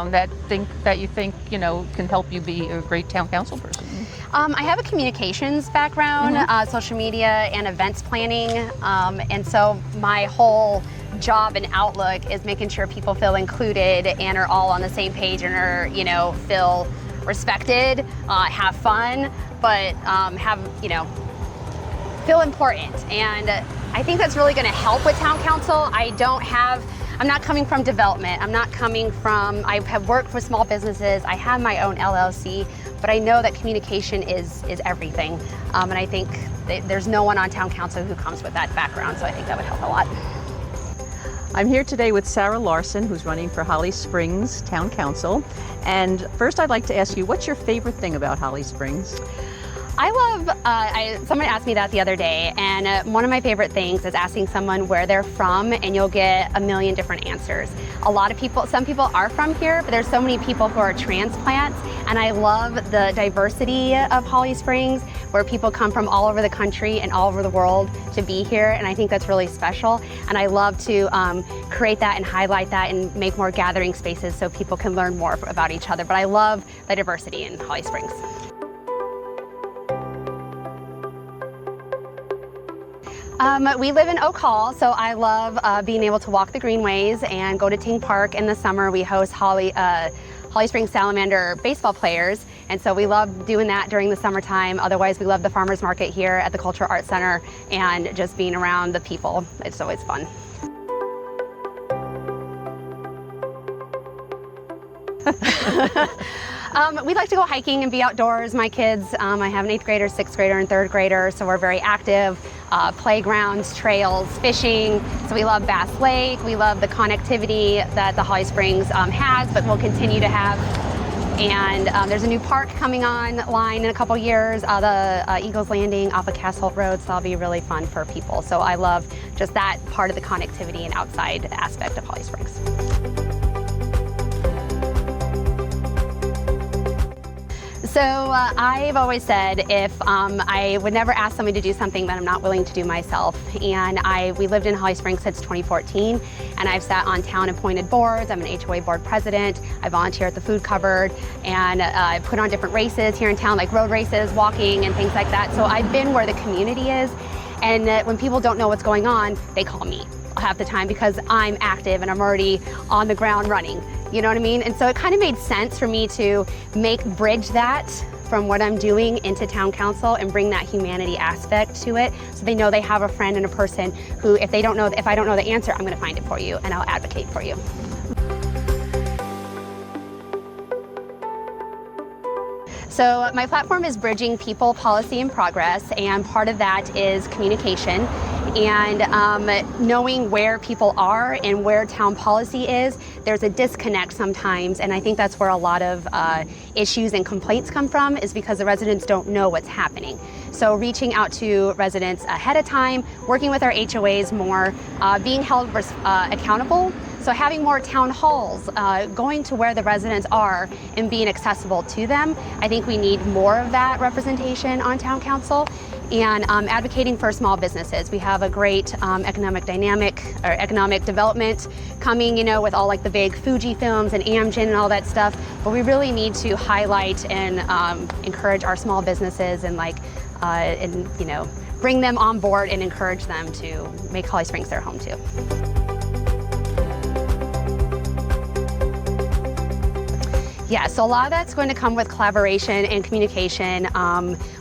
background that you think can help you be a great town council person? I have a communications background, social media and events planning, and so my whole job and outlook is making sure people feel included and are all on the same page and are, feel respected, have fun, but feel important. And I think that's really going to help with town council. I'm not coming from development. I have worked with small businesses. I have my own LLC, but I know that communication is everything. And I think there's no one on town council who comes with that background, so I think that would help a lot. I'm here today with Sarah Larson, who's running for Holly Springs Town Council. And first I'd like to ask you, what's your favorite thing about Holly Springs? Someone asked me that the other day, and one of my favorite things is asking someone where they're from, and you'll get a million different answers. Some people are from here, but there's so many people who are transplants, and I love the diversity of Holly Springs, where people come from all over the country and all over the world to be here, and I think that's really special. And I love to create that and highlight that and make more gathering spaces so people can learn more about each other. But I love the diversity in Holly Springs. We live in Oak Hall, so I love being able to walk the greenways and go to Ting Park. In the summer, we host Holly Springs Salamander baseball players, and so we love doing that during the summertime. Otherwise, we love the farmers market here at the Cultural Arts Center and just being around the people. It's always fun. We like to go hiking and be outdoors. My kids, I have an 8th grader, 6th grader, and 3rd grader, so we're very active. Playgrounds, trails, fishing. So we love Bass Lake. We love the connectivity that the Holly Springs has, but will continue to have. And there's a new park coming online in a couple years, the Eagles Landing off of Cass Holt Road, so that'll be really fun for people. So I love just that part of the connectivity and outside aspect of Holly Springs. So I've always said I would never ask somebody to do something that I'm not willing to do myself. And we lived in Holly Springs since 2014, and I've sat on town appointed boards. I'm an HOA board president. I volunteer at the food cupboard, and I put on different races here in town, like road races, walking, and things like that. So I've been where the community is, and when people don't know what's going on, they call me half the time because I'm active and I'm already on the ground running. You know what I mean? And so it kind of made sense for me to bridge that from what I'm doing into town council and bring that humanity aspect to it, so they know they have a friend and a person who, if I don't know the answer, I'm going to find it for you and I'll advocate for you. So my platform is bridging people, policy, and progress, and part of that is communication and knowing where people are and where town policy is. There's a disconnect sometimes, and I think that's where a lot of issues and complaints come from, is because the residents don't know what's happening. So reaching out to residents ahead of time, working with our HOAs more, being held accountable. So having more town halls, going to where the residents are and being accessible to them. I think we need more of that representation on town council, and advocating for small businesses. We have a great economic development coming, with all like the big Fuji films and Amgen and all that stuff. But we really need to highlight and encourage our small businesses and bring them on board and encourage them to make Holly Springs their home too. Yeah, so a lot of that's going to come with collaboration and communication.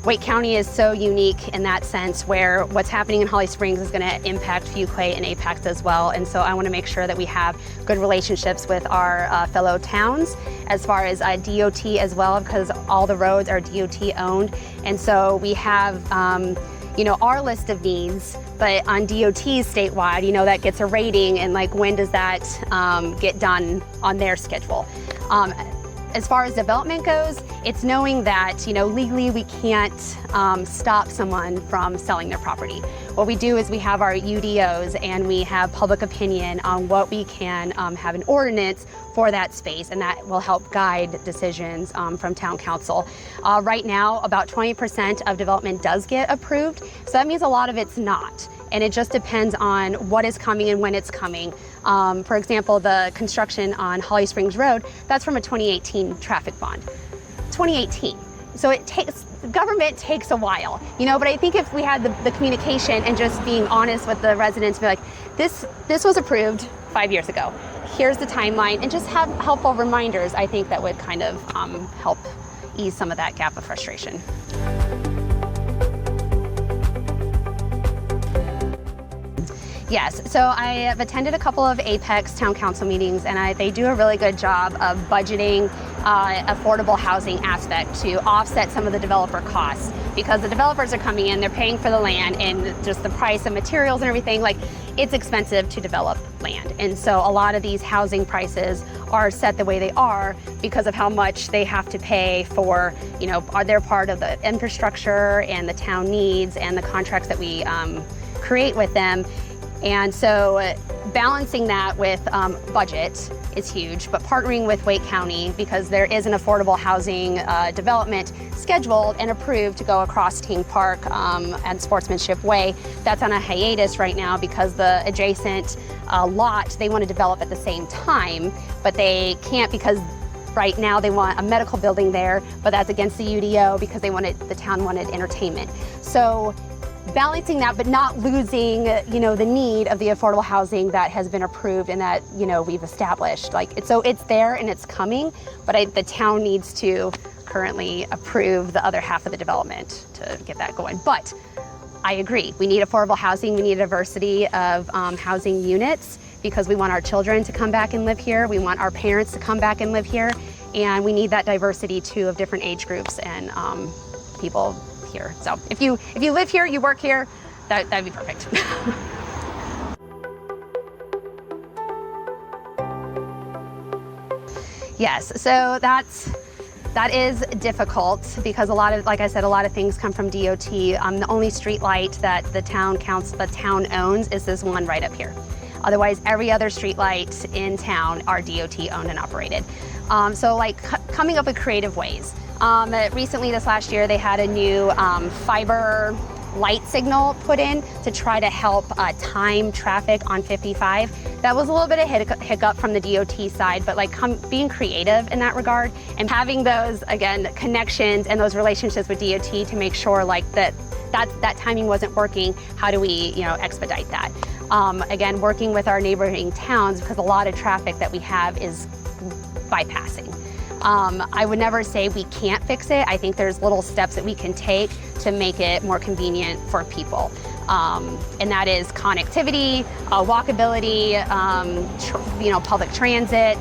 Wake County is so unique in that sense, where what's happening in Holly Springs is going to impact Fuquay and Apex as well. And so I want to make sure that we have good relationships with our fellow towns, as far as DOT as well, because all the roads are DOT owned. And so we have our list of needs, but on DOT's statewide, that gets a rating, and when does that get done on their schedule. As far as development goes, it's knowing that, legally we can't stop someone from selling their property. What we do is we have our UDOs, and we have public opinion on what we can have an ordinance for that space, and that will help guide decisions from town council. Right now, about 20% of development does get approved, so that means a lot of it's not. and it just depends on what is coming and when it's coming. For example, the construction on Holly Springs Road, that's from a 2018 traffic bond. 2018. So government takes a while, but I think if we had the communication and just being honest with the residents, be like, this was approved 5 years ago. Here's the timeline, and just have helpful reminders, I think that would kind of help ease some of that gap of frustration. Yes, so I have attended a couple of Apex Town Council meetings, and they do a really good job of budgeting affordable housing aspect to offset some of the developer costs, because the developers are coming in, they're paying for the land, and just the price of materials and everything, like, it's expensive to develop land. And so a lot of these housing prices are set the way they are because of how much they have to pay for, they're part of the infrastructure and the town needs and the contracts that we create with them. And so balancing that with budget is huge, but partnering with Wake County, because there is an affordable housing development scheduled and approved to go across Ting Park and Sportsmanship Way. That's on a hiatus right now because the adjacent lot, they want to develop at the same time, but they can't because right now they want a medical building there, but that's against the UDO because the town wanted entertainment. So balancing that, but not losing, the need of the affordable housing that has been approved and that, we've established. So it's there and it's coming, but the town needs to currently approve the other half of the development to get that going. But I agree, we need affordable housing, we need a diversity of housing units, because we want our children to come back and live here, we want our parents to come back and live here, and we need that diversity too of different age groups and people here. So if you live here, you work here, that'd be perfect. Yes, so that is difficult because like I said, a lot of things come from DOT. The only street light that the town owns is this one right up here. Otherwise, every other street light in town are DOT owned and operated. So coming up with creative ways. Recently, this last year, they had a new fiber light signal put in to try to help time traffic on 55. That was a little bit of hiccup from the DOT side, but being creative in that regard and having those, again, connections and those relationships with DOT to make sure that timing wasn't working. How do we, expedite that? Again, working with our neighboring towns, because a lot of traffic that we have is bypassing. I would never say we can't fix it. I think there's little steps that we can take to make it more convenient for people. And that is connectivity, walkability, public transit,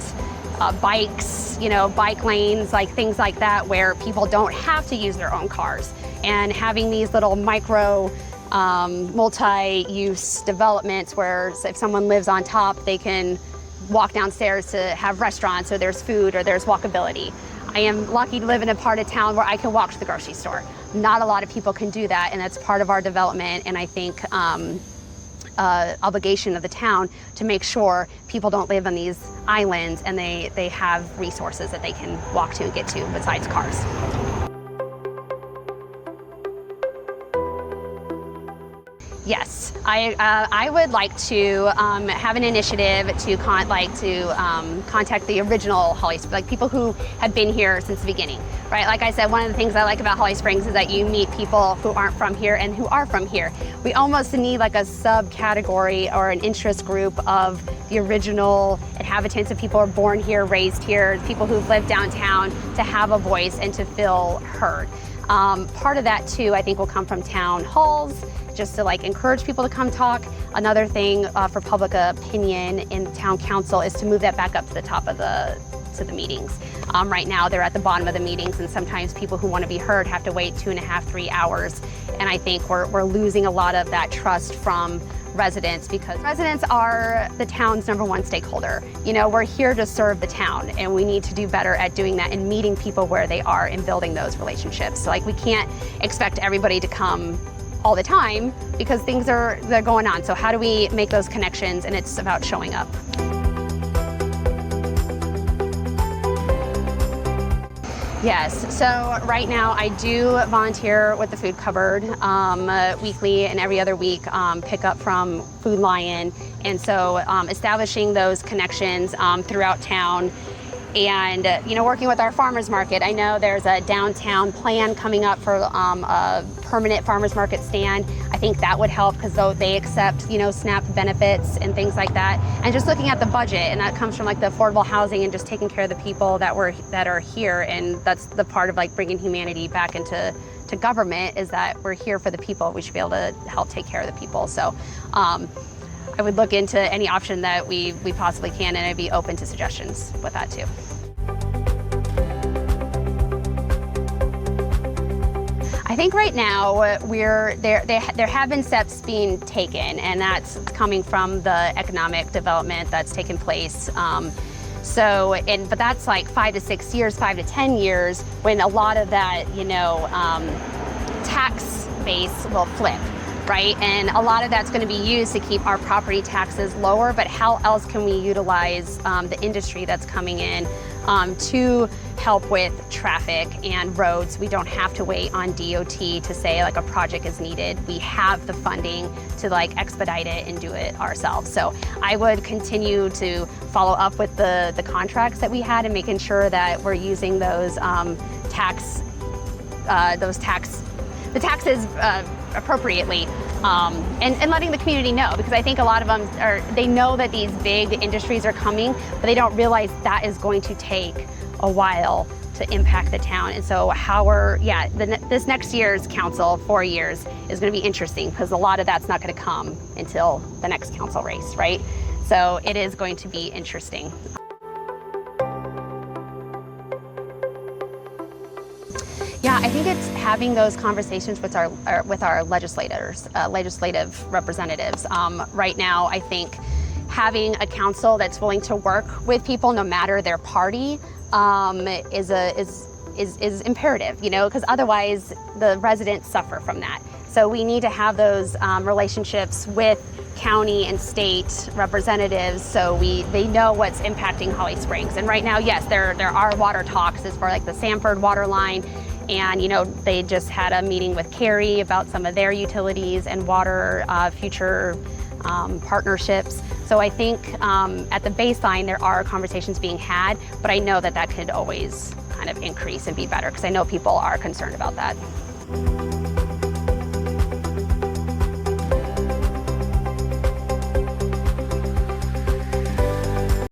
bikes, bike lanes, things like that, where people don't have to use their own cars. And having these little micro multi-use developments where if someone lives on top, they can walk downstairs to have restaurants, or there's food, or there's walkability. I am lucky to live in a part of town where I can walk to the grocery store. Not a lot of people can do that, and that's part of our development, and I think obligation of the town to make sure people don't live on these islands and they have resources that they can walk to and get to besides cars. Yes, I would like to have an initiative to contact the original Holly Springs, people who have been here since the beginning, right? Like I said, one of the things I like about Holly Springs is that you meet people who aren't from here and who are from here. We almost need a subcategory or an interest group of the original inhabitants of people who are born here, raised here, people who've lived downtown, to have a voice and to feel heard. Part of that too, I think, will come from town halls, just to encourage people to come talk. Another thing for public opinion in town council is to move that back up to the top of the meetings. Right now they're at the bottom of the meetings, and sometimes people who want to be heard have to wait 2.5, 3 hours. And I think we're losing a lot of that trust from residents, because residents are the town's #1 stakeholder. We're here to serve the town, and we need to do better at doing that and meeting people where they are and building those relationships. So we can't expect everybody to come all the time because they're going on. So how do we make those connections? And it's about showing up. Yes, so right now I do volunteer with the food cupboard weekly and every other week, pick up from Food Lion. And so establishing those connections throughout town and, working with our farmers market. I know there's a downtown plan coming up for a permanent farmers market stand. I think that would help because they accept, SNAP benefits and things like that. And just looking at the budget, and that comes from like the affordable housing and just taking care of the people that are here. And that's the part of like bringing humanity back into government, is that we're here for the people. We should be able to help take care of the people. So I would look into any option that we possibly can, and I'd be open to suggestions with that too. I think right now there have been steps being taken, and that's coming from the economic development that's taken place. But that's like 5 to 6 years, 5 to 10 years, when a lot of that, tax base will flip. Right, and a lot of that's going to be used to keep our property taxes lower, but how else can we utilize the industry that's coming in to help with traffic and roads? We don't have to wait on DOT to say like a project is needed. We have the funding to like expedite it and do it ourselves. So I would continue to follow up with the contracts that we had and making sure that we're using those taxes appropriately, and letting the community know, because I think a lot of them they know that these big industries are coming, but they don't realize that is going to take a while to impact the town. And so this next year's council, 4 years, is going to be interesting because a lot of that's not going to come until the next council race, right? So it is going to be interesting. Yeah, I think it's having those conversations with our legislators, legislative representatives. Right now, I think having a council that's willing to work with people, no matter their party, is imperative. Because otherwise the residents suffer from that. So we need to have those relationships with county and state representatives, so they know what's impacting Holly Springs. And right now, yes, there are water talks as far like the Sanford water line. And they just had a meeting with Cary about some of their utilities and water future partnerships. So I think at the baseline there are conversations being had, but I know that could always kind of increase and be better, because I know people are concerned about that.